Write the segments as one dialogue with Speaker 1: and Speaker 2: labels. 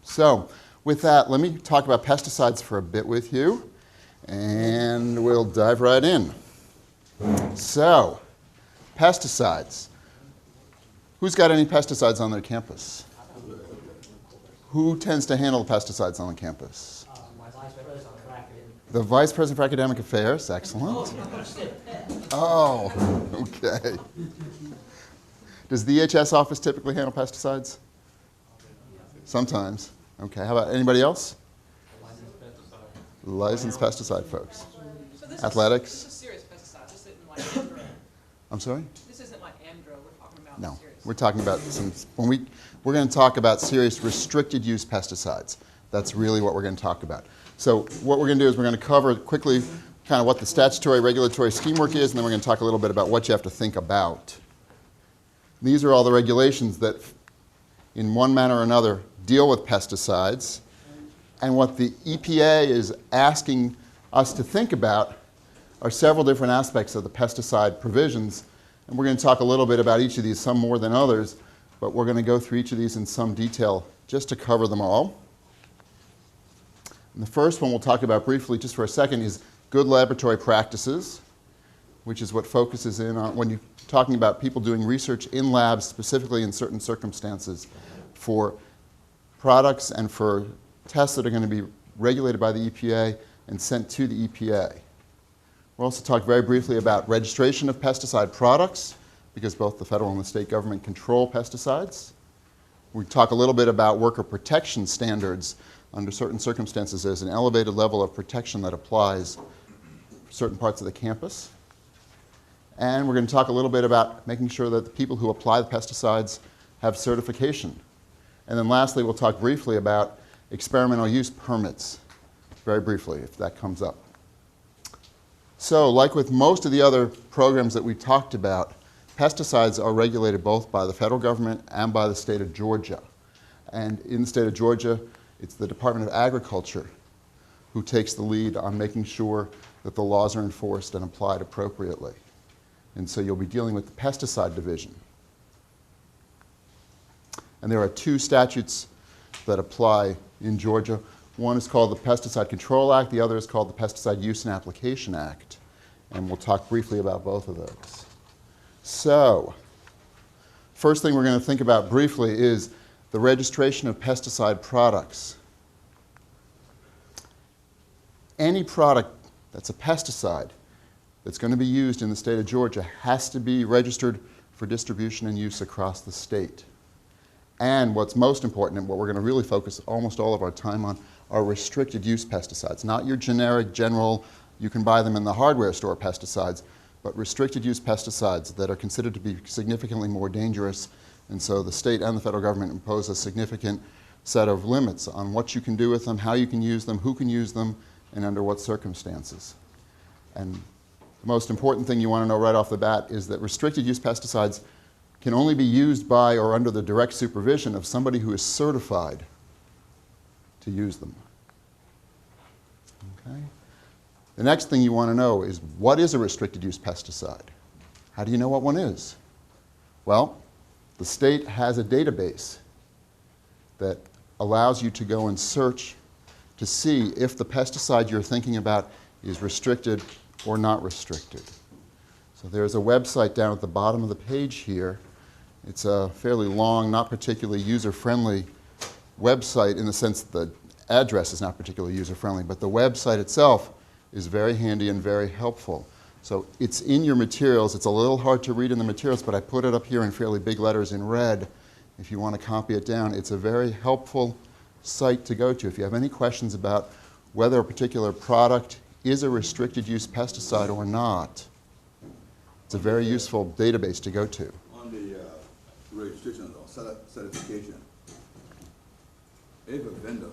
Speaker 1: So with that, let me talk about pesticides for a bit with you, and we'll dive right in. So, pesticides. Who's got any pesticides on their campus? Who tends to handle the pesticides on the campus?
Speaker 2: My vice president for academic.
Speaker 1: The Vice President for Academic Affairs, excellent. Oh, okay. Does the EHS office typically handle pesticides? Sometimes. Okay, how about anybody else? Licensed pesticide folks.
Speaker 3: So this
Speaker 1: Athletics?
Speaker 3: This is serious pesticides. This isn't like Andro.
Speaker 1: I'm sorry?
Speaker 3: This isn't like Andro. We're talking about
Speaker 1: No,
Speaker 3: serious.
Speaker 1: we're talking about some, we're going to talk about serious restricted use pesticides. That's really what we're going to talk about. So what we're going to do is we're going to cover quickly kind of what the statutory regulatory scheme work is, and then we're going to talk a little bit about what you have to think about. These are all the regulations that, in one manner or another, deal with pesticides. And what the EPA is asking us to think about are several different aspects of the pesticide provisions. And we're going to talk a little bit about each of these, some more than others, but we're going to go through each of these in some detail just to cover them all. And the first one we'll talk about briefly just for a second is good laboratory practices, which is what focuses in on when you're talking about people doing research in labs, specifically in certain circumstances, for products and for tests that are going to be regulated by the EPA and sent to the EPA. We'll also talk very briefly about registration of pesticide products, because both the federal and the state government control pesticides. We talk a little bit about worker protection standards. Under certain circumstances, there's an elevated level of protection that applies for certain parts of the campus. And we're going to talk a little bit about making sure that the people who apply the pesticides have certification. And then lastly, we'll talk briefly about experimental use permits, very briefly, if that comes up. So, like with most of the other programs that we talked about, pesticides are regulated both by the federal government and by the state of Georgia. And in the state of Georgia, it's the Department of Agriculture who takes the lead on making sure that the laws are enforced and applied appropriately. And so you'll be dealing with the pesticide division. And there are two statutes that apply in Georgia. One is called the Pesticide Control Act, the other is called the Pesticide Use and Application Act. And we'll talk briefly about both of those. So, first thing we're going to think about briefly is the registration of pesticide products. Any product that's a pesticide that's going to be used in the state of Georgia has to be registered for distribution and use across the state. And what's most important, and what we're going to really focus almost all of our time on, are restricted use pesticides. Not your generic, general, you can buy them in the hardware store pesticides, but restricted use pesticides that are considered to be significantly more dangerous. And so the state and the federal government impose a significant set of limits on what you can do with them, how you can use them, who can use them, and under what circumstances. And the most important thing you want to know right off the bat is that restricted use pesticides can only be used by or under the direct supervision of somebody who is certified to use them. Okay? The next thing you want to know is, what is a restricted use pesticide? How do you know what one is? Well, the state has a database that allows you to go and search to see if the pesticide you're thinking about is restricted or not restricted. So there's a website down at the bottom of the page here. It's a fairly long, not particularly user-friendly website, in the sense that the address is not particularly user-friendly, but the website itself is very handy and very helpful. So it's in your materials. It's a little hard to read in the materials, but I put it up here in fairly big letters in red if you want to copy it down. It's a very helpful site to go to if you have any questions about whether a particular product is a restricted use pesticide or not. It's a very useful database to go to.
Speaker 4: On the registration or certification, if a vendor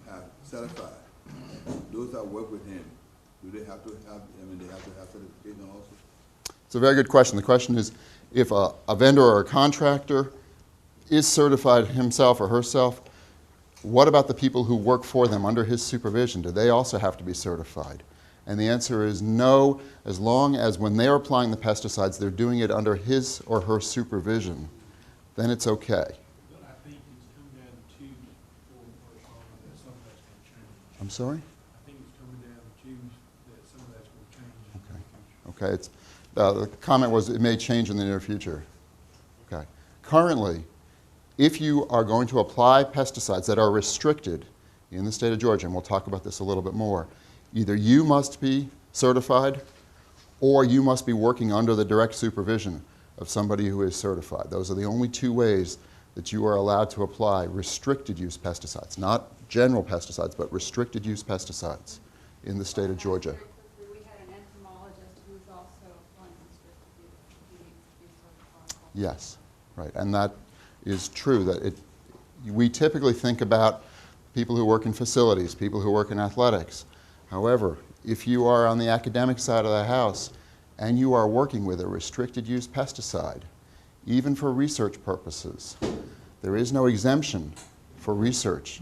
Speaker 4: have certified, those that work with him, do they have to have, they have to have certification also?
Speaker 1: It's a very good question. The question is, if a vendor or a contractor is certified himself or herself, what about the people who work for them under his supervision? Do they also have to be certified? And the answer is no, as long as when they're applying the pesticides, they're doing it under his or her supervision, then it's okay.
Speaker 5: But I think it's come down to
Speaker 1: I'm sorry?
Speaker 5: I think it's coming down the tubes that some of that's going to change in the future.
Speaker 1: Okay, the comment was it may change in the near future. Okay. Currently, if you are going to apply pesticides that are restricted in the state of Georgia, and we'll talk about this a little bit more, either you must be certified or you must be working under the direct supervision of somebody who is certified. Those are the only two ways that you are allowed to apply restricted use pesticides, not general pesticides, but restricted use pesticides in the state of Georgia.
Speaker 6: Very quickly, we had an entomologist who's also applying restricted use. He needs to be certified.
Speaker 1: Yes, right, and that is true. That we typically think about people who work in facilities, people who work in athletics. However, if you are on the academic side of the house and you are working with a restricted use pesticide, even for research purposes, there is no exemption for research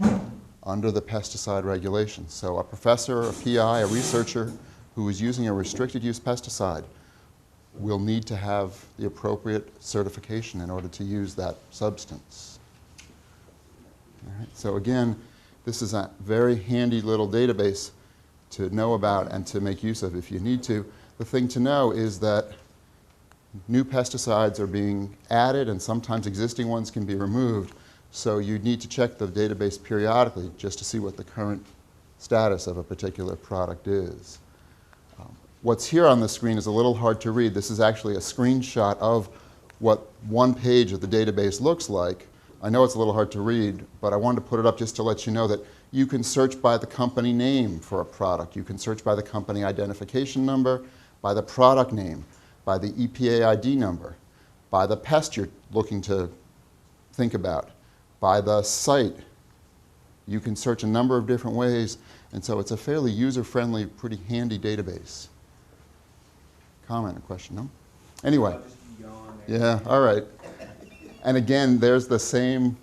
Speaker 1: under the pesticide regulations. So a professor, a PI, a researcher who is using a restricted use pesticide will need to have the appropriate certification in order to use that substance. All right. So again, this is a very handy little database to know about and to make use of if you need to. The thing to know is that new pesticides are being added and sometimes existing ones can be removed. So you need to check the database periodically just to see what the current status of a particular product is. What's here on the screen is a little hard to read. This is actually a screenshot of what one page of the database looks like. I know it's a little hard to read, but I wanted to put it up just to let you know that you can search by the company name for a product. You can search by the company identification number, by the product name, by the EPA ID number, by the pest you're looking to think about, by the site. You can search a number of different ways, and so it's a fairly user-friendly, pretty handy database. Comment or question, no? Anyway. Yeah, all right. And again, there's the same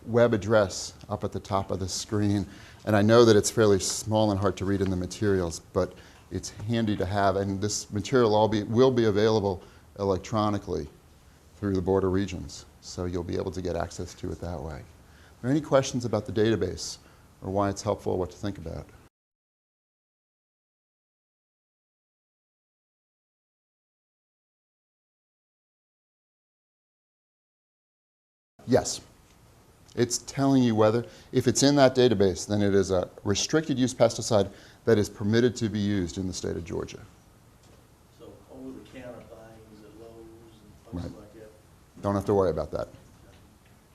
Speaker 1: web address up at the top of the screen. And I know that it's fairly small and hard to read in the materials, but it's handy to have. And this material will be available electronically through the Board of Regents. So you'll be able to get access to it that way. Are there any questions about the database or why it's helpful or what to think about? Yes. It's telling you whether, if it's in that database, then it is a restricted use pesticide that is permitted to be used in the state of Georgia.
Speaker 7: So over-the-counter things at Lowe's and places
Speaker 1: Right.
Speaker 7: like that?
Speaker 1: Don't have to worry about that.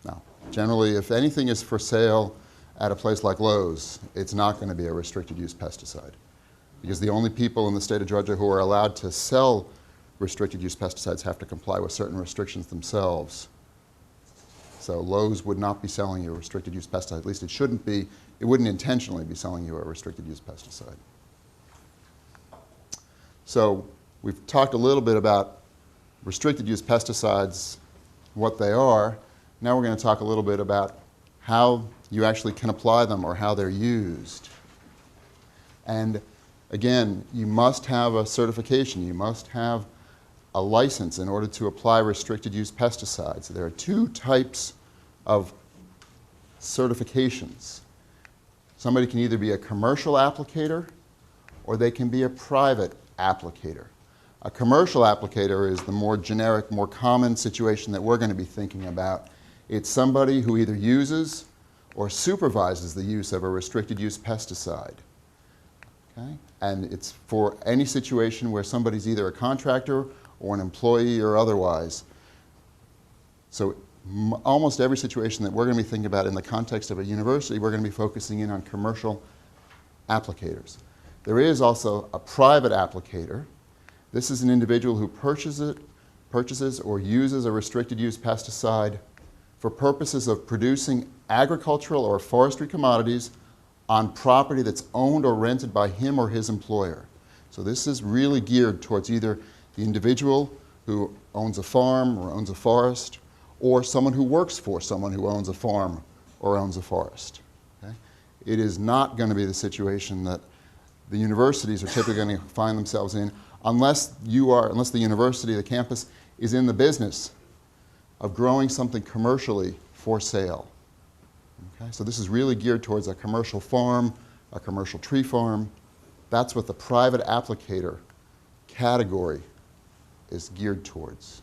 Speaker 1: No. Generally, if anything is for sale at a place like Lowe's, it's not going to be a restricted use pesticide. Because the only people in the state of Georgia who are allowed to sell restricted use pesticides have to comply with certain restrictions themselves. So Lowe's would not be selling you a restricted use pesticide. At least it shouldn't be. It wouldn't intentionally be selling you a restricted use pesticide. So we've talked a little bit about restricted use pesticides, what they are. Now we're going to talk a little bit about how you actually can apply them or how they're used. And again, you must have a certification. You must have a license in order to apply restricted use pesticides. There are two types of certifications. Somebody can either be a commercial applicator or they can be a private applicator. A commercial applicator is the more generic, more common situation that we're going to be thinking about. It's somebody who either uses or supervises the use of a restricted use pesticide. Okay? And it's for any situation where somebody's either a contractor or an employee or otherwise. So almost every situation that we're going to be thinking about in the context of a university, we're going to be focusing in on commercial applicators. There is also a private applicator. This is an individual who purchases or uses a restricted use pesticide for purposes of producing agricultural or forestry commodities on property that's owned or rented by him or his employer. So this is really geared towards either the individual who owns a farm or owns a forest, or someone who works for someone who owns a farm or owns a forest. Okay? It is not going to be the situation that the universities are typically going to find themselves in unless the university, the campus, is in the business of growing something commercially for sale. Okay? So this is really geared towards a commercial farm a commercial tree farm. That's what the private applicator category is geared towards.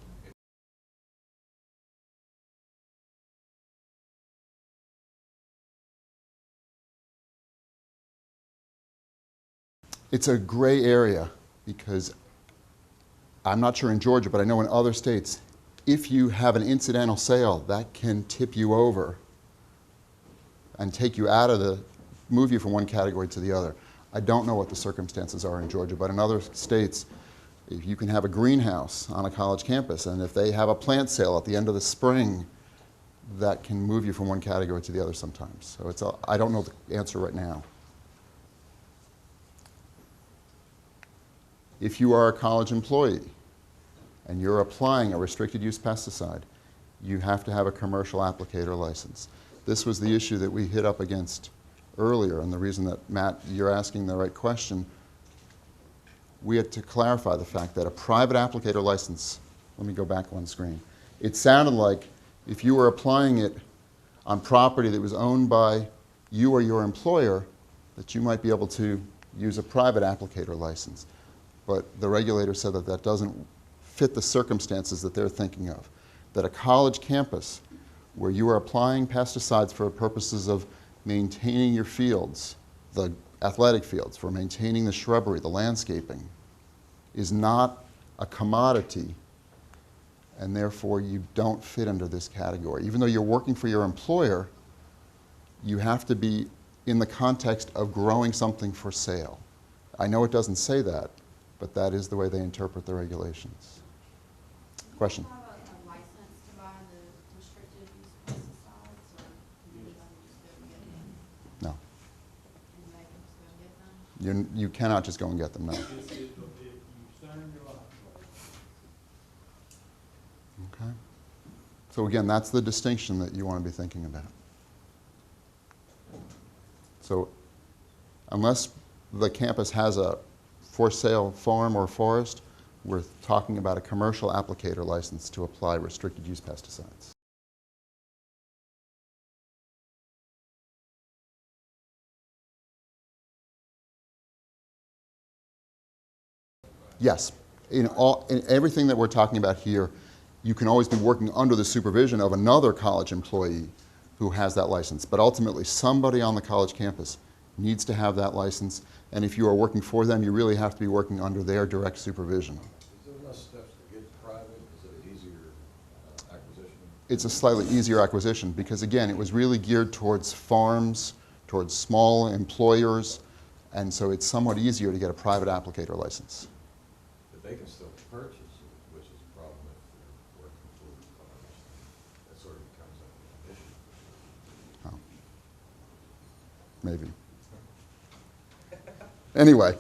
Speaker 1: It's a gray area because I'm not sure in Georgia, but I know in other states, if you have an incidental sale, that can tip you over and take you out of the, move you from one category to the other. I don't know what the circumstances are in Georgia, but in other states, if you can have a greenhouse on a college campus, and if they have a plant sale at the end of the spring, that can move you from one category to the other sometimes. So it's I don't know the answer right now. If you are a college employee and you're applying a restricted use pesticide, you have to have a commercial applicator license. This was the issue that we hit up against earlier, and the reason that, Matt, you're asking the right question. We had to clarify the fact that a private applicator license, let me go back one screen. It sounded like if you were applying it on property that was owned by you or your employer, that you might be able to use a private applicator license. But the regulator said that that doesn't fit the circumstances that they're thinking of. That a college campus where you are applying pesticides for purposes of maintaining your fields, the athletic fields, for maintaining the shrubbery, the landscaping, is not a commodity, and therefore you don't fit under this category. Even though you're working for your employer, you have to be in the context of growing something for sale. I know it doesn't say that, but that is the way they interpret the regulations. Question?
Speaker 6: Do you have a license to buy the restricted use pesticides, or can anybody just go and get them?
Speaker 1: No.
Speaker 6: Can they just go and get them?
Speaker 1: You cannot just go and get them, no.
Speaker 5: If you sign your license.
Speaker 1: Okay. So again, that's the distinction that you want to be thinking about. So unless the campus has a for sale farm or forest, we're talking about a commercial applicator license to apply restricted use pesticides. Yes, in everything that we're talking about here, you can always be working under the supervision of another college employee who has that license. But ultimately, somebody on the college campus needs to have that license. And if you are working for them, you really have to be working under their direct supervision.
Speaker 8: Is there less steps to get private? Is it an easier acquisition?
Speaker 1: It's a slightly easier acquisition because, again, it was really geared towards farms, towards small employers, and so it's somewhat easier to get a private applicator license.
Speaker 8: But they can still purchase it, which is a problem if they're working for farmers. That sort of becomes an issue.
Speaker 1: Maybe. Anyway,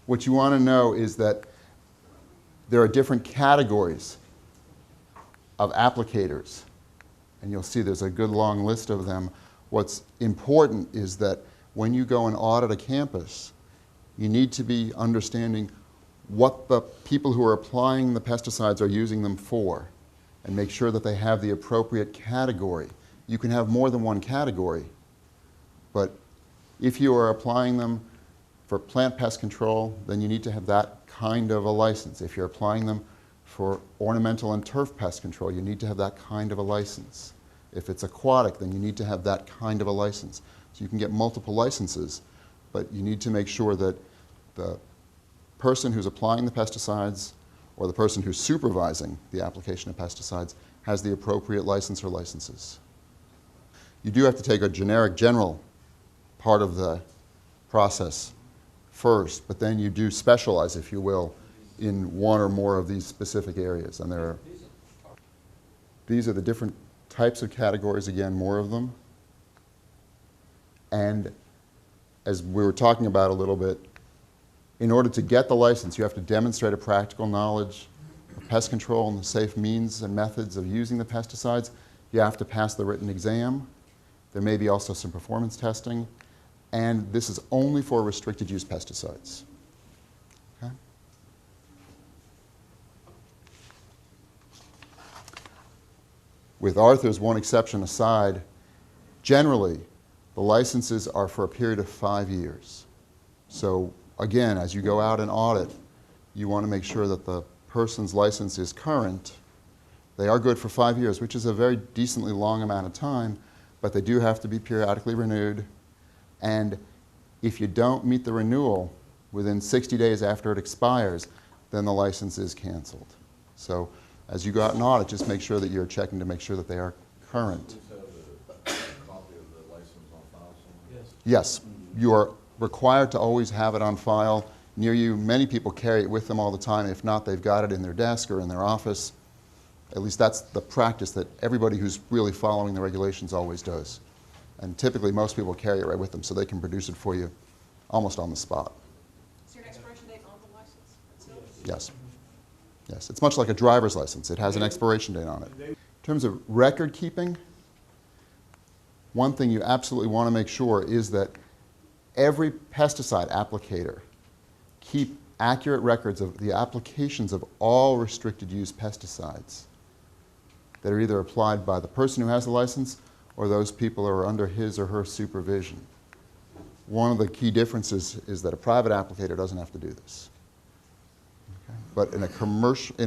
Speaker 1: what you want to know is that there are different categories of applicators, and you'll see there's a good long list of them. What's important is that when you go and audit a campus, you need to be understanding what the people who are applying the pesticides are using them for, and make sure that they have the appropriate category. You can have more than one category, but if you are applying them for plant pest control, then you need to have that kind of a license. If you're applying them for ornamental and turf pest control, you need to have that kind of a license. If it's aquatic, then you need to have that kind of a license. So you can get multiple licenses, but you need to make sure that the person who's applying the pesticides or the person who's supervising the application of pesticides has the appropriate license or licenses. You do have to take a generic general part of the process first, but then you do specialize, if you will, in one or more of these specific areas. And these are the different types of categories, again, more of them. And as we were talking about a little bit, in order to get the license, you have to demonstrate a practical knowledge of pest control and the safe means and methods of using the pesticides. You have to pass the written exam. There may be also some performance testing. And this is only for restricted use pesticides. Okay? With Arthur's one exception aside, generally, The licenses are for a period of 5 years. So again, as you go out and audit, you want to make sure that the person's license is current. They are good for 5 years, which is a very decently long amount of time, but they do have to be periodically renewed. And if you don't meet the renewal within 60 days after it expires, then the license is canceled. So as you go out and audit, just make sure that you're checking to make sure that they are current.
Speaker 8: Please have a copy of the license on file somewhere.
Speaker 5: Yes.
Speaker 1: Yes, you are required to always have it on file near you. Many people carry it with them all the time. If not, they've got it in their desk or in their office. At least that's the practice that everybody who's really following the regulations always does. And typically most people carry it right with them so they can produce it for you almost on the spot.
Speaker 3: Is there an expiration date on the license itself?
Speaker 1: Yes. Yes, it's much like a driver's license. It has an expiration date on it. In terms of record keeping, one thing you absolutely want to make sure is that every pesticide applicator keep accurate records of the applications of all restricted use pesticides that are either applied by the person who has the license or those people who are under his or her supervision. One of the key differences is that a private applicator doesn't have to do this. Okay? But in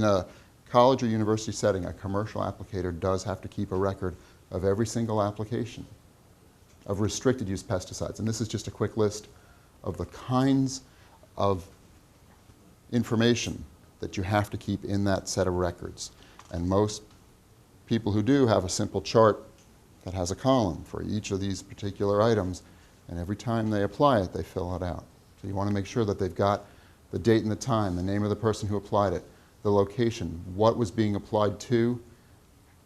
Speaker 1: a college or university setting, a commercial applicator does have to keep a record of every single application of restricted use pesticides. And this is just a quick list of the kinds of information that you have to keep in that set of records. And most people who do have a simple chart that has a column for each of these particular items, and every time they apply it, they fill it out. So you want to make sure that they've got the date and the time, the name of the person who applied it, the location, what was being applied to,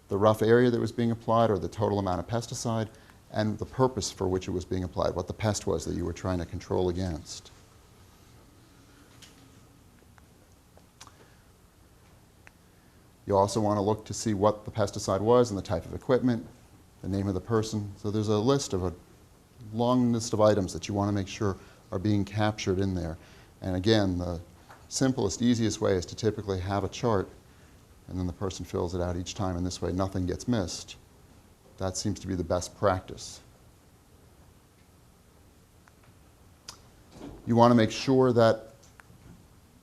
Speaker 1: the rough area that was being applied or the total amount of pesticide, and the purpose for which it was being applied, what the pest was that you were trying to control against. You also want to look to see what the pesticide was and the type of equipment, the name of the person. So there's a long list of items that you want to make sure are being captured in there. And again, the simplest, easiest way is to typically have a chart and then the person fills it out each time, and this way nothing gets missed. That seems to be the best practice. You want to make sure that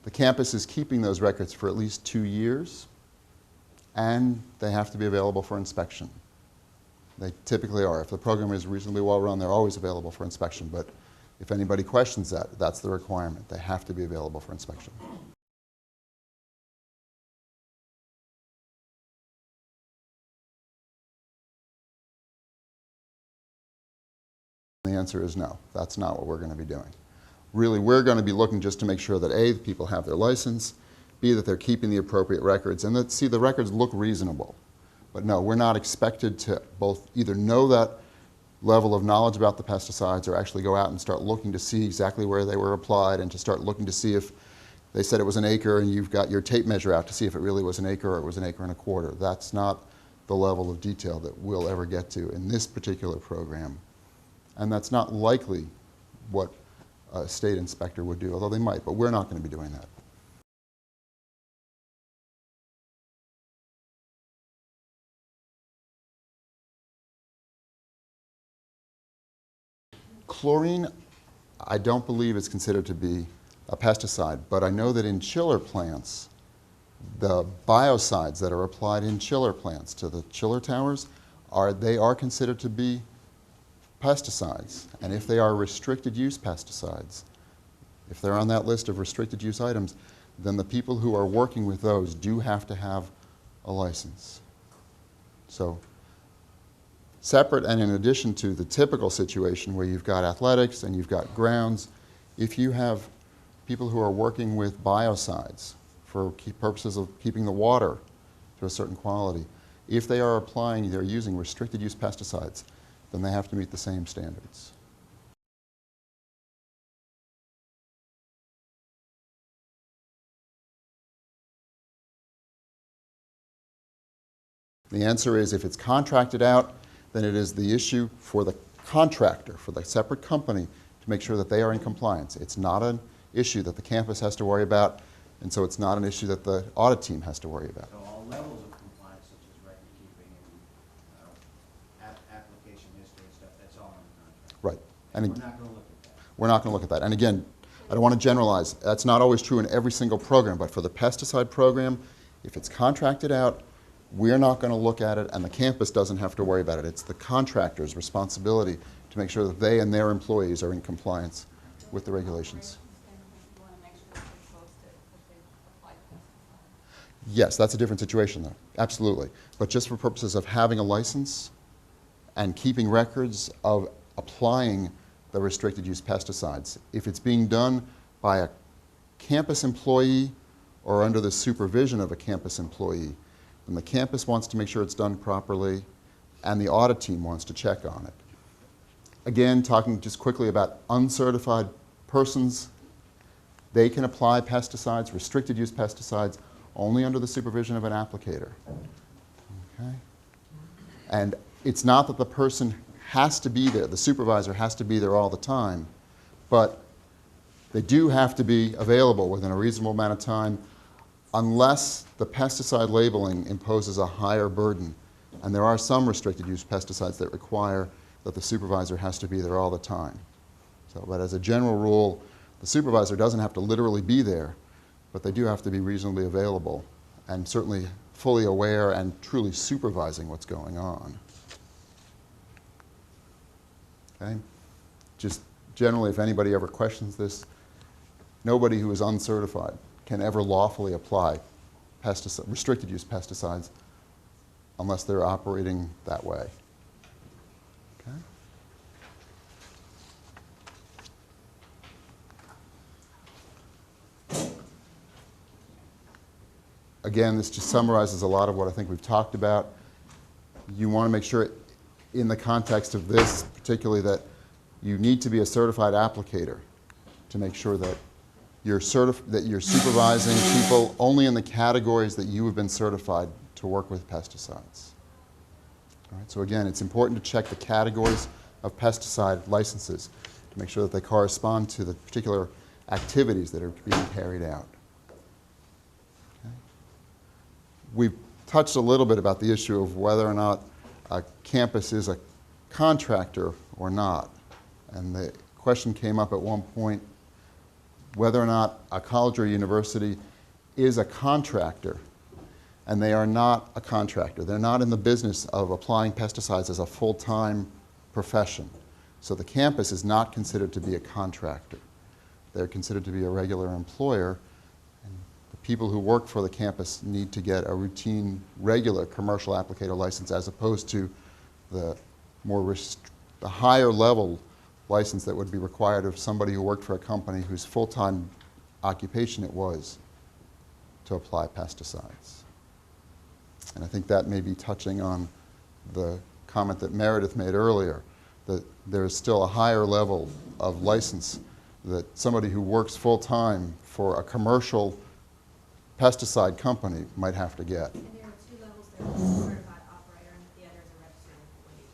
Speaker 1: the campus is keeping those records for at least 2 years, and they have to be available for inspection. They typically are. If the program is reasonably well run, they're always available for inspection, but if anybody questions that, that's the requirement. They have to be available for inspection. The answer is no. That's not what we're going to be doing. Really, we're going to be looking just to make sure that A, the people have their license, B, that they're keeping the appropriate records, and that, C, the records look reasonable. But no, we're not expected to both either know that level of knowledge about the pesticides or actually go out and start looking to see exactly where they were applied and to start looking to see if they said it was an acre and you've got your tape measure out to see if it really was an acre or it was an acre and a quarter. That's not the level of detail that we'll ever get to in this particular program. And that's not likely what a state inspector would do, although they might, but we're not going to be doing that. Chlorine, I don't believe is considered to be a pesticide, but I know that in chiller plants, the biocides that are applied in chiller plants to the chiller towers, they are considered to be pesticides. And if they are restricted use pesticides, if they're on that list of restricted use items, then the people who are working with those do have to have a license. So separate and in addition to the typical situation where you've got athletics and you've got grounds, if you have people who are working with biocides for purposes of keeping the water to a certain quality, if they are applying, they're using restricted use pesticides, then they have to meet the same standards. The answer is if it's contracted out, then it is the issue for the contractor, for the separate company, to make sure that they are in compliance. It's not an issue that the campus has to worry about, and so it's not an issue that the audit team has to worry about.
Speaker 9: So all levels of compliance, such as record keeping and application history and stuff, that's all in the contract?
Speaker 1: And
Speaker 9: We're not gonna look at that.
Speaker 1: we're not going to look at that. And again, I don't want to generalize. That's not always true in every single program, but for the pesticide program, if it's contracted out, we're not going to look at it, and the campus doesn't have to worry about it. It's the contractor's responsibility to make sure that they and their employees are in compliance with the regulations.
Speaker 6: You wanna make sure that they post it, that they apply pesticides.
Speaker 1: Yes, that's a different situation, though. Absolutely. But just for purposes of having a license and keeping records of applying the restricted use pesticides, if it's being done by a campus employee or under the supervision of a campus employee, then the campus wants to make sure it's done properly, and the audit team wants to check on it. Again, talking just quickly about uncertified persons, they can apply pesticides, restricted use pesticides, only under the supervision of an applicator. Okay? And it's not that the person has to be there, the supervisor has to be there all the time, but they do have to be available within a reasonable amount of time unless the pesticide labeling imposes a higher burden. And there are some restricted use pesticides that require that the supervisor has to be there all the time. So, but as a general rule, the supervisor doesn't have to literally be there, but they do have to be reasonably available and certainly fully aware and truly supervising what's going on. Okay? Just generally, if anybody ever questions this, nobody who is uncertified can ever lawfully apply restricted use pesticides unless they're operating that way. Okay? Again, this just summarizes a lot of what I think we've talked about. You want to make sure in the context of this particularly that you need to be a certified applicator to make sure that you're supervising people only in the categories that you have been certified to work with pesticides. All right, so again, it's important to check the categories of pesticide licenses to make sure that they correspond to the particular activities that are being carried out. Okay. We've touched a little bit about the issue of whether or not a campus is a contractor or not. And the question came up at one point whether or not a college or university is a contractor. And they are not a contractor. They're not in the business of applying pesticides as a full-time profession. So the campus is not considered to be a contractor. They're considered to be a regular employer. And the people who work for the campus need to get a routine, regular commercial applicator license as opposed to the the higher level license that would be required of somebody who worked for a company whose full-time occupation it was to apply pesticides. And I think that may be touching on the comment that Meredith made earlier, that there is still a higher level of license that somebody who works full-time for a commercial pesticide company might have to get.
Speaker 6: And there are two levels, there's a certified operator and the other is a registered employee.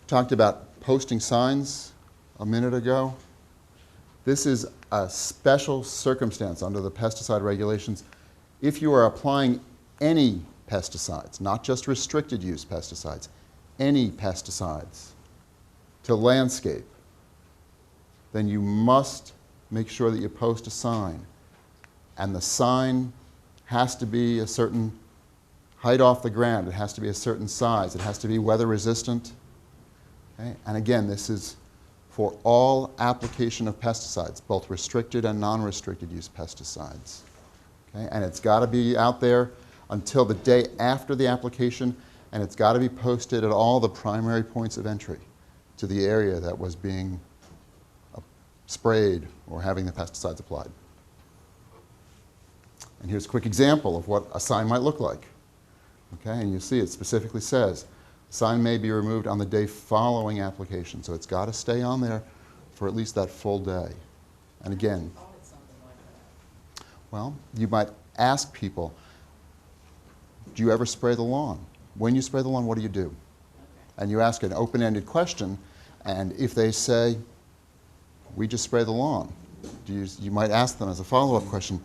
Speaker 1: Talked about posting signs a minute ago. This is a special circumstance under the pesticide regulations. If you are applying any pesticides, not just restricted use pesticides, any pesticides to landscape, then you must make sure that you post a sign. And the sign has to be a certain height off the ground. It has to be a certain size. It has to be weather resistant. Okay? And again, this is for all application of pesticides, both restricted and non-restricted use pesticides. Okay? And it's got to be out there until the day after the application, and it's got to be posted at all the primary points of entry to the area that was being sprayed or having the pesticides applied. And here's a quick example of what a sign might look like. Okay? And you see it specifically says, sign may be removed on the day following application. So it's got to stay on there for at least that full day. And again, well, you might ask people, do you ever spray the lawn? When you spray the lawn, what do you do? And you ask an open-ended question, and if they say, we just spray the lawn, you might ask them as a follow-up question,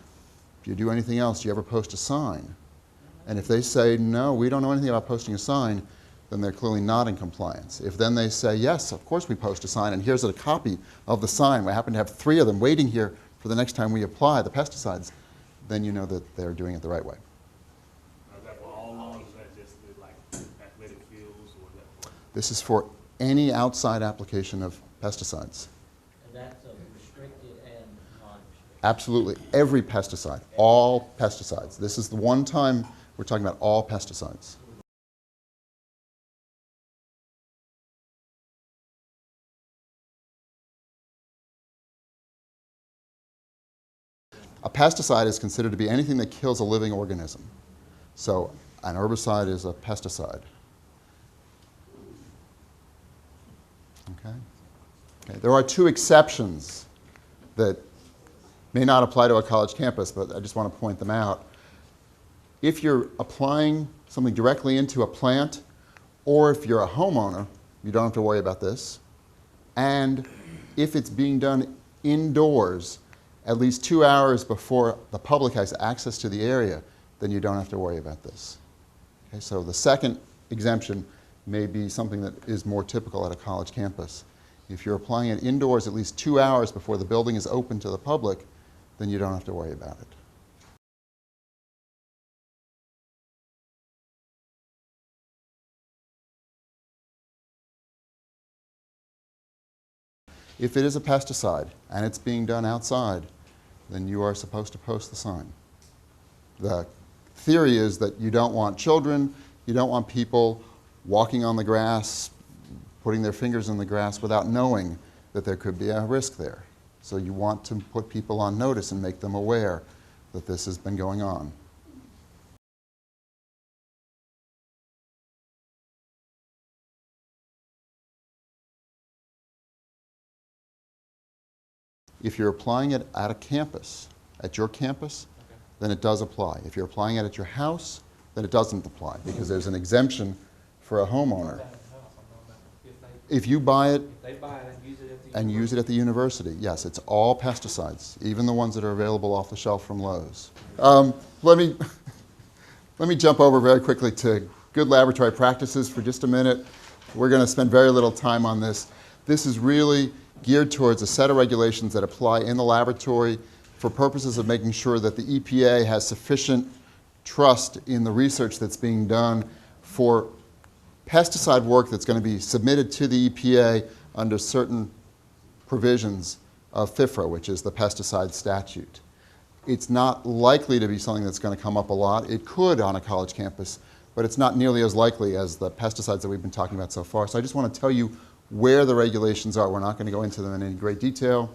Speaker 1: do you do anything else? Do you ever post a sign? And if they say, no, we don't know anything about posting a sign, then they're clearly not in compliance. If then they say, yes, of course we post a sign, and here's a copy of the sign, we happen to have 3 of them waiting here for the next time we apply the pesticides, then you know that they're doing it the right way.
Speaker 9: Is that for all lawns, or is that just the, like athletic fields, or is that for?
Speaker 1: This is for any outside application of pesticides.
Speaker 2: And that's restricted and non-restricted.
Speaker 1: Absolutely, every pesticide, all pesticides. This is the one time we're talking about all pesticides. A pesticide is considered to be anything that kills a living organism. So an herbicide is a pesticide. Okay? Okay. There are 2 exceptions that may not apply to a college campus, but I just want to point them out. If you're applying something directly into a plant, or if you're a homeowner, you don't have to worry about this. And if it's being done indoors, at least 2 hours before the public has access to the area, then you don't have to worry about this. Okay, so the second exemption may be something that is more typical at a college campus. If you're applying it indoors at least 2 hours before the building is open to the public, then you don't have to worry about it. If it is a pesticide and it's being done outside, then you are supposed to post the sign. The theory is that you don't want children, you don't want people walking on the grass, putting their fingers in the grass without knowing that there could be a risk there. So you want to put people on notice and make them aware that this has been going on. If you're applying it at a campus, at your campus, then it does apply. If you're applying it at your house, then it doesn't apply because there's an exemption for a homeowner. If you buy it
Speaker 5: If they buy it and use it at the.
Speaker 1: and use it at the university, yes, it's all pesticides, even the ones that are available off the shelf from Lowe's. Let me jump over very quickly to good laboratory practices for just a minute. We're going to spend very little time on this. This is really geared towards a set of regulations that apply in the laboratory for purposes of making sure that the EPA has sufficient trust in the research that's being done for pesticide work that's going to be submitted to the EPA under certain provisions of FIFRA, which is the pesticide statute. It's not likely to be something that's going to come up a lot. It could on a college campus, but it's not nearly as likely as the pesticides that we've been talking about so far. So I just want to tell you where the regulations are. We're not going to go into them in any great detail.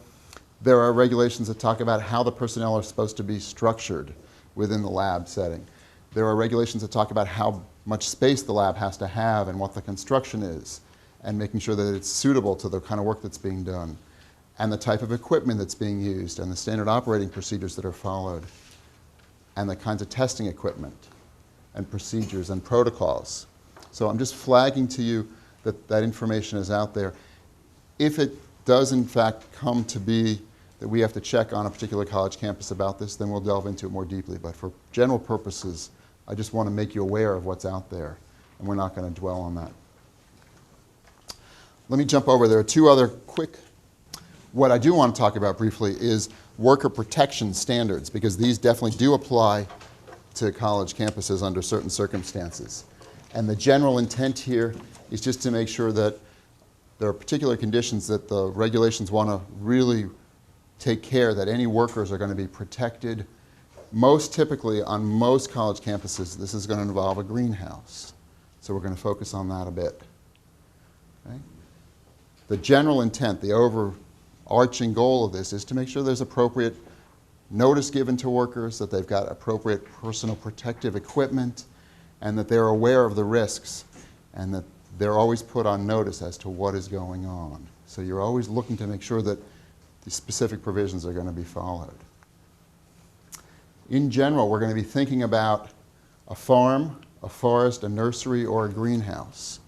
Speaker 1: There are regulations that talk about how the personnel are supposed to be structured within the lab setting. There are regulations that talk about how much space the lab has to have and what the construction is, and making sure that it's suitable to the kind of work that's being done, and the type of equipment that's being used, and the standard operating procedures that are followed, and the kinds of testing equipment, and procedures, and protocols. So I'm just flagging to you that that information is out there. If it does in fact come to be that we have to check on a particular college campus about this, then we'll delve into it more deeply. But for general purposes, I just want to make you aware of what's out there, and we're not going to dwell on that. Let me jump over. There are 2 other quick. What I do want to talk about briefly is worker protection standards, because these definitely do apply to college campuses under certain circumstances. And the general intent here is just to make sure that there are particular conditions that the regulations want to really take care that any workers are going to be protected. Most typically on most college campuses, this is going to involve a greenhouse. So we're going to focus on that a bit. Okay? The general intent, the overarching goal of this is to make sure there's appropriate notice given to workers, that they've got appropriate personal protective equipment, and that they're aware of the risks, and that they're always put on notice as to what is going on. So you're always looking to make sure that the specific provisions are going to be followed. In general, we're going to be thinking about a farm, a forest, a nursery, or a greenhouse.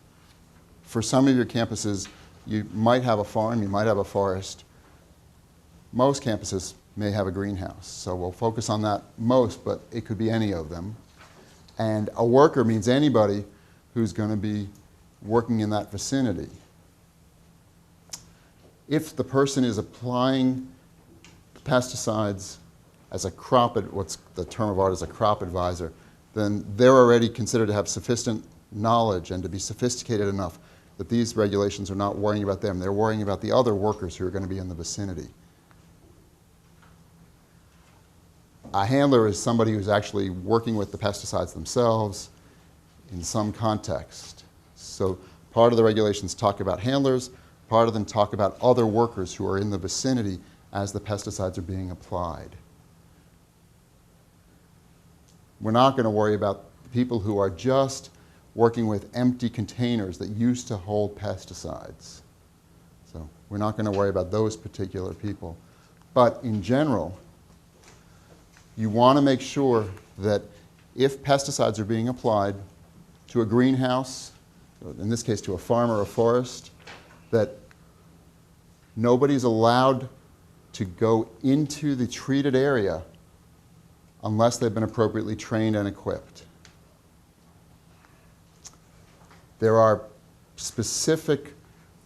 Speaker 1: For some of your campuses, you might have a farm, you might have a forest. Most campuses may have a greenhouse, so we'll focus on that most, but it could be any of them. And a worker means anybody who's going to be working in that vicinity. If the person is applying pesticides as a crop, what's the term of art is a crop advisor, then they're already considered to have sufficient knowledge and to be sophisticated enough that these regulations are not worrying about them. They're worrying about the other workers who are going to be in the vicinity. A handler is somebody who's actually working with the pesticides themselves in some context. So part of the regulations talk about handlers, part of them talk about other workers who are in the vicinity as the pesticides are being applied. We're not going to worry about people who are just working with empty containers that used to hold pesticides. So we're not going to worry about those particular people. But in general, you want to make sure that if pesticides are being applied to a greenhouse, in this case to a farm or a forest, that nobody's allowed to go into the treated area unless they've been appropriately trained and equipped. There are specific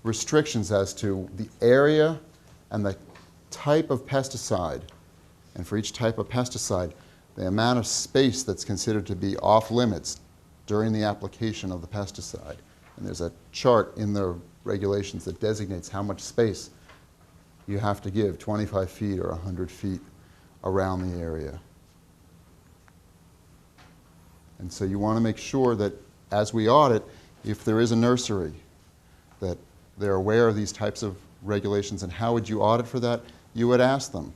Speaker 1: restrictions as to the area and the type of pesticide. And for each type of pesticide, the amount of space that's considered to be off limits during the application of the pesticide. And there's a chart in the regulations that designates how much space you have to give, 25 feet or 100 feet around the area. And so you want to make sure that as we audit, if there is a nursery, that they're aware of these types of regulations. And how would you audit for that? You would ask them,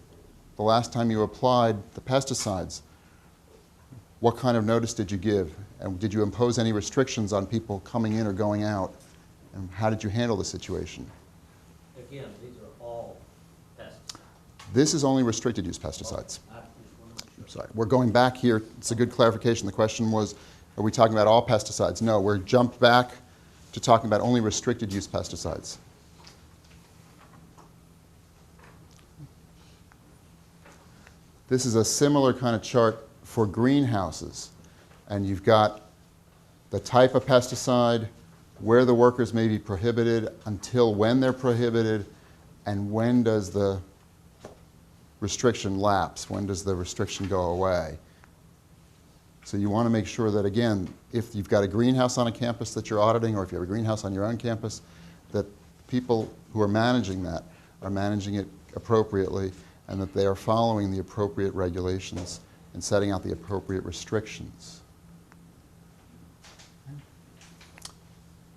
Speaker 1: the last time you applied the pesticides, what kind of notice did you give? And did you impose any restrictions on people coming in or going out? And how did you handle the situation?
Speaker 2: Again, these are all pesticides.
Speaker 1: This is only restricted use pesticides.
Speaker 2: I just want to make sure.
Speaker 1: Sorry, we're going back here. It's a good clarification. The question was, are we talking about all pesticides? No, we're jumped back to talking about only restricted use pesticides. This is a similar kind of chart for greenhouses. And you've got the type of pesticide, where the workers may be prohibited, until when they're prohibited, and when does the restriction lapse? When does the restriction go away? So you want to make sure that, again, if you've got a greenhouse on a campus that you're auditing, or if you have a greenhouse on your own campus, that people who are managing that are managing it appropriately, and that they are following the appropriate regulations and setting out the appropriate restrictions.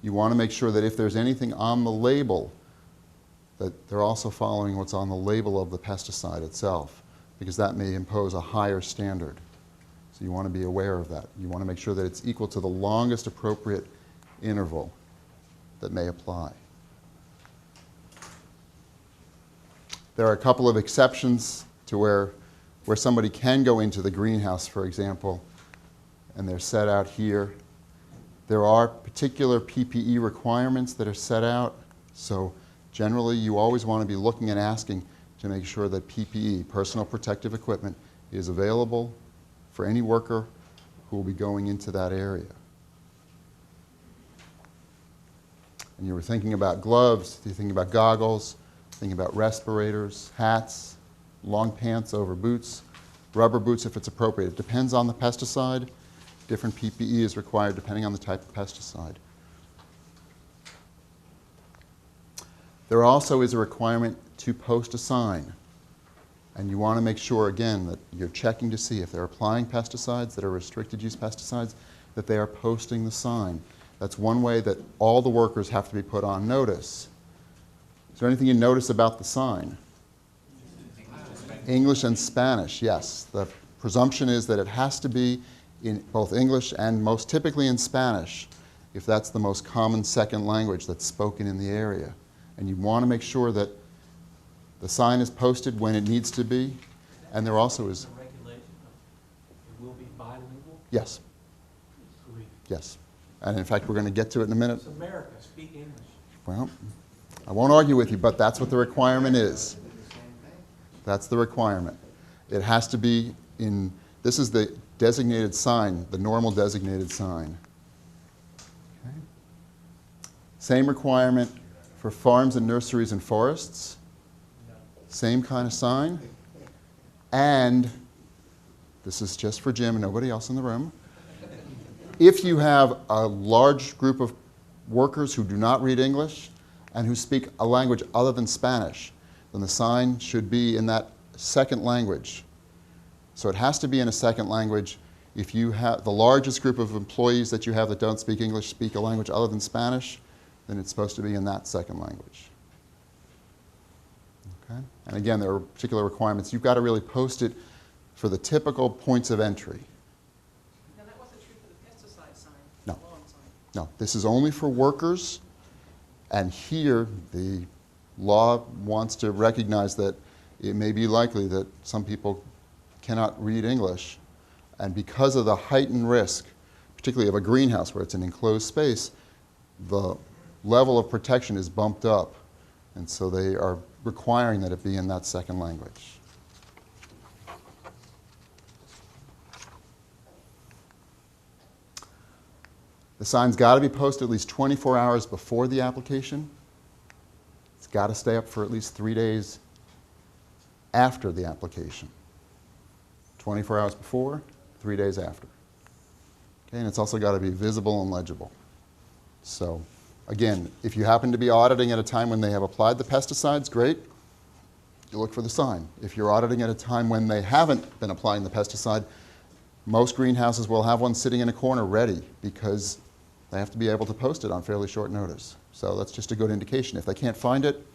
Speaker 1: You want to make sure that if there's anything on the label, that they're also following what's on the label of the pesticide itself, because that may impose a higher standard. So you want to be aware of that. You want to make sure that it's equal to the longest appropriate interval that may apply. There are a couple of exceptions to where somebody can go into the greenhouse, for example, and they're set out here. There are particular PPE requirements that are set out, so generally you always want to be looking and asking to make sure that PPE, personal protective equipment, is available for any worker who will be going into that area. And you were thinking about gloves, you're thinking about goggles, thinking about respirators, hats, long pants over boots, rubber boots if it's appropriate. It depends on the pesticide. Different PPE is required depending on the type of pesticide. There also is a requirement to post a sign. And you want to make sure, again, that you're checking to see if they're applying pesticides that are restricted use pesticides, that they are posting the sign. That's one way that all the workers have to be put on notice. Is there anything you notice about the sign? English and Spanish, yes. The presumption is that it has to be in both English and most typically in Spanish, if that's the most common second language that's spoken in the area. And you want to make sure that the sign is posted when it needs to be, and there also is...
Speaker 5: The regulation, it will be bilingual?
Speaker 1: Yes,
Speaker 5: Sweet.
Speaker 1: yes. And in fact, we're going to get to it in a minute.
Speaker 5: It's America, speak English.
Speaker 1: Well, I won't argue with you, but that's what the requirement is. That's the requirement. It has to be in, this is the designated sign, the normal designated sign. Okay. Same requirement for farms and nurseries and forests. Same kind of sign. And this is just for Jim and nobody else in the room. If you have a large group of workers who do not read English and who speak a language other than Spanish, then the sign should be in that second language. So it has to be in a second language. If you have the largest group of employees that you have that don't speak English speak a language other than Spanish, then it's supposed to be in that second language. Okay? And again, there are particular requirements. You've got to really post it for the typical points of entry.
Speaker 3: Now, that wasn't true for the pesticide sign,
Speaker 1: No.
Speaker 3: the lawn sign.
Speaker 1: No, this is only for workers, and here the law wants to recognize that it may be likely that some people cannot read English, and because of the heightened risk, particularly of a greenhouse where it's an enclosed space, the level of protection is bumped up, and so they are requiring that it be in that second language. The sign's got to be posted at least 24 hours before the application. It's got to stay up for at least 3 days after the application. 24 hours before, 3 days after. Okay, and it's also got to be visible and legible. So, again, if you happen to be auditing at a time when they have applied the pesticides, great. You look for the sign. If you're auditing at a time when they haven't been applying the pesticide, most greenhouses will have one sitting in a corner ready because they have to be able to post it on fairly short notice. So that's just a good indication. If they can't find it,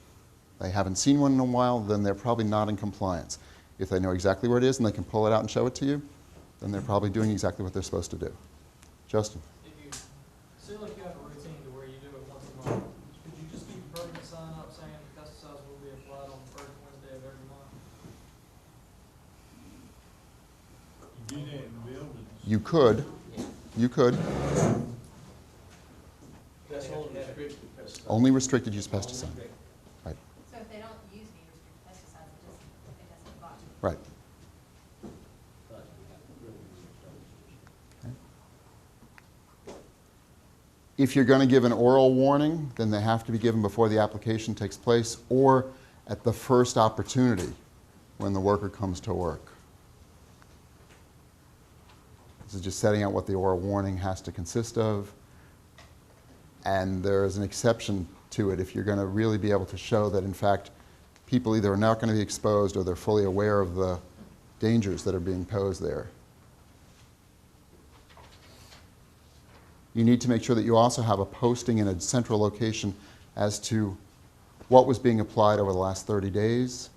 Speaker 1: they haven't seen one in a while, then they're probably not in compliance. If they know exactly where it is and they can pull it out and show it to you, then they're probably doing exactly what they're supposed to do. Justin?
Speaker 2: If you, say like you have a routine to where you do it once a month, could you just keep a permanent sign up saying pesticides will be applied on the first Wednesday of every month?
Speaker 5: You do that in buildings.
Speaker 1: You could. You could.
Speaker 7: That's only restricted pesticides.
Speaker 1: Only restricted use pesticide. Right.
Speaker 6: So if they don't use any restricted pesticides, it doesn't apply.
Speaker 1: Right. If you're going to give an oral warning, then they have to be given before the application takes place or at the first opportunity when the worker comes to work. This is just setting out what the oral warning has to consist of. And there is an exception to it if you're going to really be able to show that, in fact, people either are not going to be exposed or they're fully aware of the dangers that are being posed there. You need to make sure that you also have a posting in a central location as to what was being applied over the last 30 days.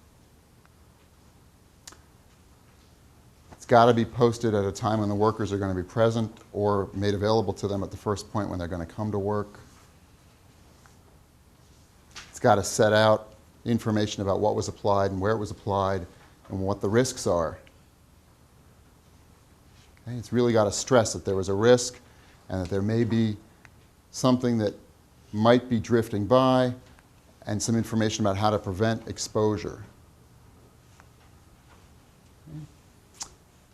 Speaker 1: It's got to be posted at a time when the workers are going to be present or made available to them at the first point when they're going to come to work. It's got to set out information about what was applied and where it was applied and what the risks are. Okay? It's really got to stress that there was a risk and that there may be something that might be drifting by and some information about how to prevent exposure.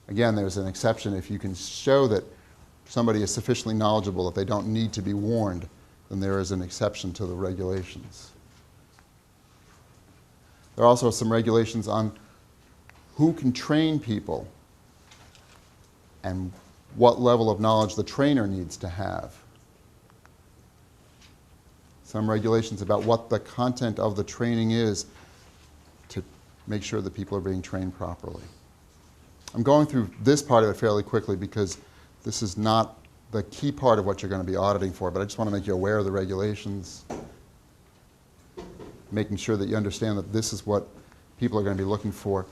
Speaker 1: Again, there's an exception. If you can show that somebody is sufficiently knowledgeable that they don't need to be warned, then there is an exception to the regulations. There are also some regulations on who can train people and what level of knowledge the trainer needs to have. Some regulations about what the content of the training is to make sure that people are being trained properly. I'm going through this part of it fairly quickly because this is not the key part of what you're going to be auditing for, but I just want to make you aware of the regulations, making sure that you understand that this is what people are going to be looking for.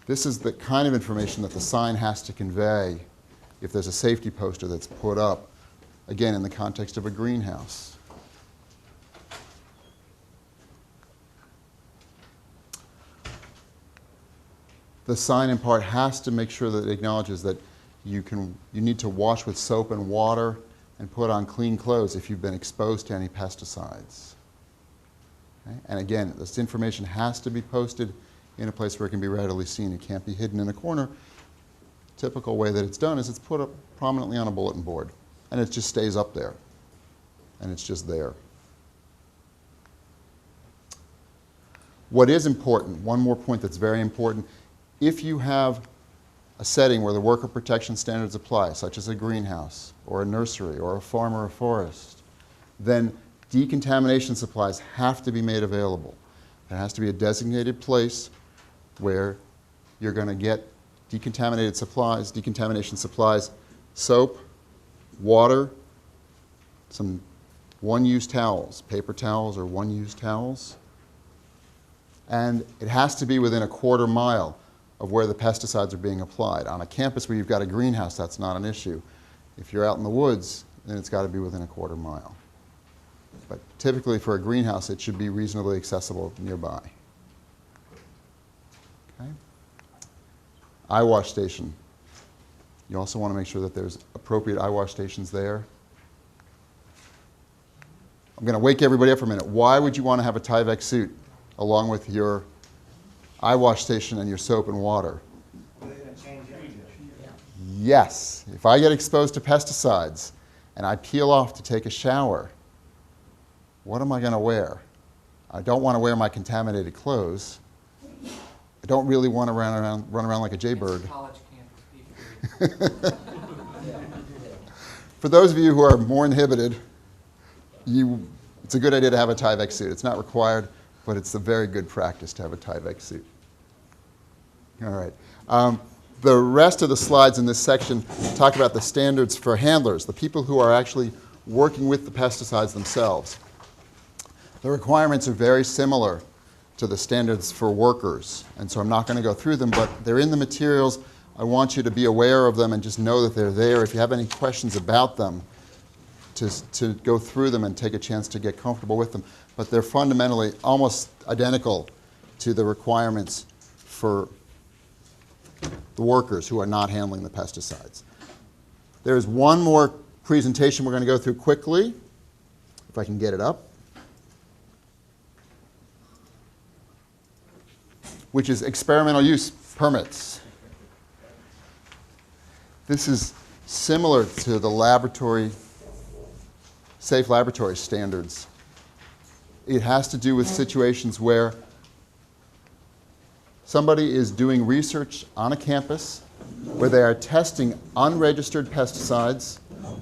Speaker 1: This is the kind of information that the sign has to convey if there's a safety poster that's put up, again, in the context of a greenhouse. The sign in part has to make sure that it acknowledges that you need to wash with soap and water and put on clean clothes if you've been exposed to any pesticides. Okay? And again, this information has to be posted in a place where it can be readily seen. It can't be hidden in a corner typical way that it's done is it's put up prominently on a bulletin board, and it just stays up there, and it's just there. What is important, one more point that's very important, if you have a setting where the worker protection standards apply, such as a greenhouse or a nursery or a farm or a forest, then decontamination supplies have to be made available. There has to be a designated place where you're going to get decontamination supplies, soap, water, some one-use towels, paper towels or one-use towels. And it has to be within a quarter mile of where the pesticides are being applied. On a campus where you've got a greenhouse, that's not an issue. If you're out in the woods, then it's got to be within a quarter mile. But typically for a greenhouse, it should be reasonably accessible nearby. Okay? Eye wash station. You also want to make sure that there's appropriate eye wash stations there. I'm going to wake everybody up for a minute. Why would you want to have a Tyvek suit along with your eye wash station and your soap and water? Yes. If I get exposed to pesticides and I peel off to take a shower, what am I going to wear? I don't want to wear my contaminated clothes. I don't really want to run around like a jaybird.
Speaker 3: College campus people.
Speaker 1: For those of you who are more inhibited, it's a good idea to have a Tyvek suit. It's not required, but it's a very good practice to have a Tyvek suit. All right. The rest of the slides in this section talk about the standards for handlers, the people who are actually working with the pesticides themselves. The requirements are very similar to the standards for workers, and so I'm not going to go through them, but they're in the materials. I want you to be aware of them and just know that they're there. If you have any questions about them, to go through them and take a chance to get comfortable with them. But they're fundamentally almost identical to the requirements for the workers who are not handling the pesticides. There's one more presentation we're going to go through quickly, if I can get it up, which is experimental use permits. This is similar to the safe laboratory standards. It has to do with situations where somebody is doing research on a campus where they are testing unregistered pesticides,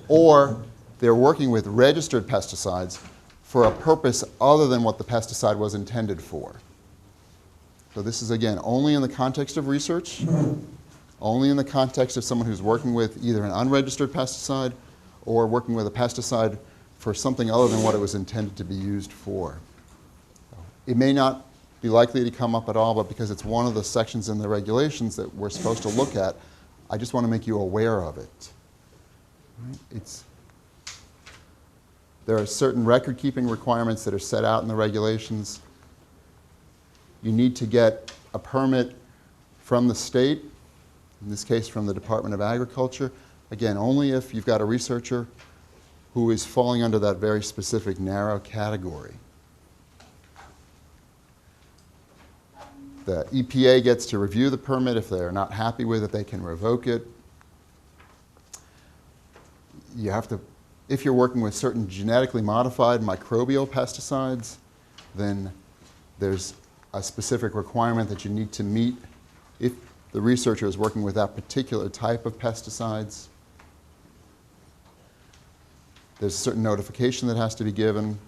Speaker 1: or they're working with registered pesticides for a purpose other than what the pesticide was intended for. So this is, again, only in the context of research, only in the context of someone who's working with either an unregistered pesticide or working with a pesticide for something other than what it was intended to be used for. It may not be likely to come up at all, but because it's one of the sections in the regulations that we're supposed to look at, I just want to make you aware of it. There are certain record-keeping requirements that are set out in the regulations. You need to get a permit from the state, in this case from the Department of Agriculture. Again, only if you've got a researcher who is falling under that very specific narrow category. The EPA gets to review the permit. If they're not happy with it, they can revoke it. You have to, if you're working with certain genetically modified microbial pesticides, then there's a specific requirement that you need to meet if the researcher is working with that particular type of pesticides. There's a certain notification that has to be given.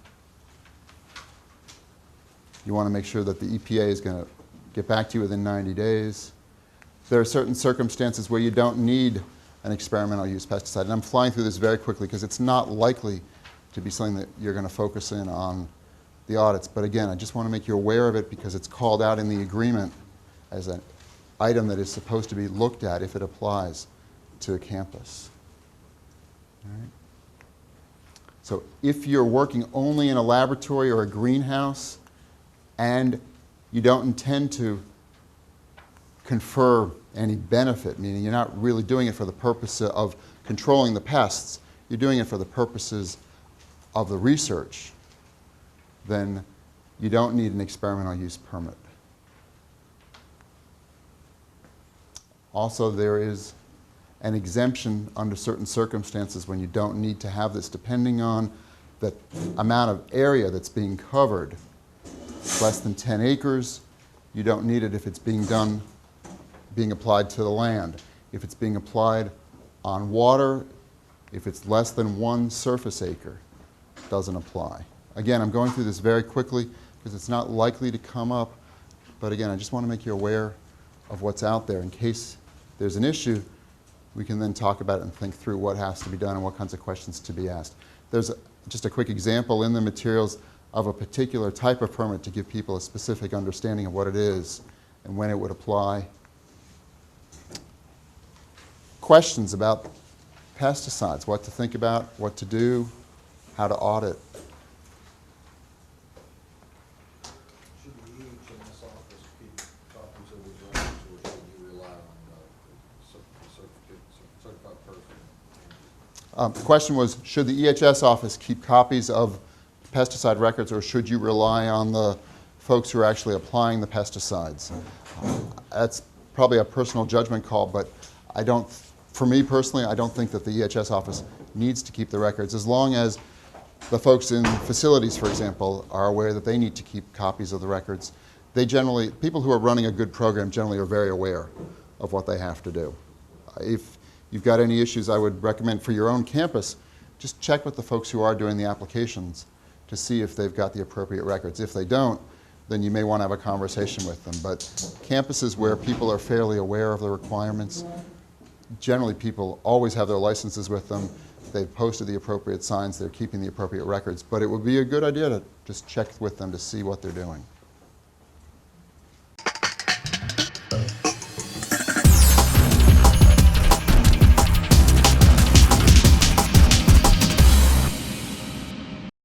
Speaker 1: You want to make sure that the EPA is going to get back to you within 90 days. There are certain circumstances where you don't need an experimental use pesticide. And I'm flying through this very quickly because it's not likely to be something that you're going to focus in on the audits. But again, I just want to make you aware of it because it's called out in the agreement as an item that is supposed to be looked at if it applies to a campus. All right. So if you're working only in a laboratory or a greenhouse and you don't intend to confer any benefit, meaning you're not really doing it for the purpose of controlling the pests, you're doing it for the purposes of the research, then you don't need an experimental use permit. Also, there is an exemption under certain circumstances when you don't need to have this, depending on the amount of area that's being covered. Less than 10 acres, you don't need it if it's being applied to the land. If it's being applied on water, if it's less than 1 surface acre, it doesn't apply. Again, I'm going through this very quickly because it's not likely to come up, but again, I just want to make you aware of what's out there in case there's an issue. We can then talk about it and think through what has to be done and what kinds of questions to be asked. There's just a quick example in the materials of a particular type of permit to give people a specific understanding of what it is and when it would apply. Questions about pesticides, what to think about, what to do, how to audit.
Speaker 8: Should the EHS office keep copies of the records, or should you rely on certified person?
Speaker 1: The question was, should the EHS office keep copies of pesticide records, or should you rely on the folks who are actually applying the pesticides? That's probably a personal judgment call, but for me personally, I don't think that the EHS office needs to keep the records, as long as the folks in facilities, for example, are aware that they need to keep copies of the records. People who are running a good program generally are very aware of what they have to do. If you've got any issues, I would recommend for your own campus, just check with the folks who are doing the applications to see if they've got the appropriate records. If they don't, then you may want to have a conversation with them. But campuses where people are fairly aware of the requirements, generally people always have their licenses with them. They've posted the appropriate signs, they're keeping the appropriate records. But it would be a good idea to just check with them to see what they're doing.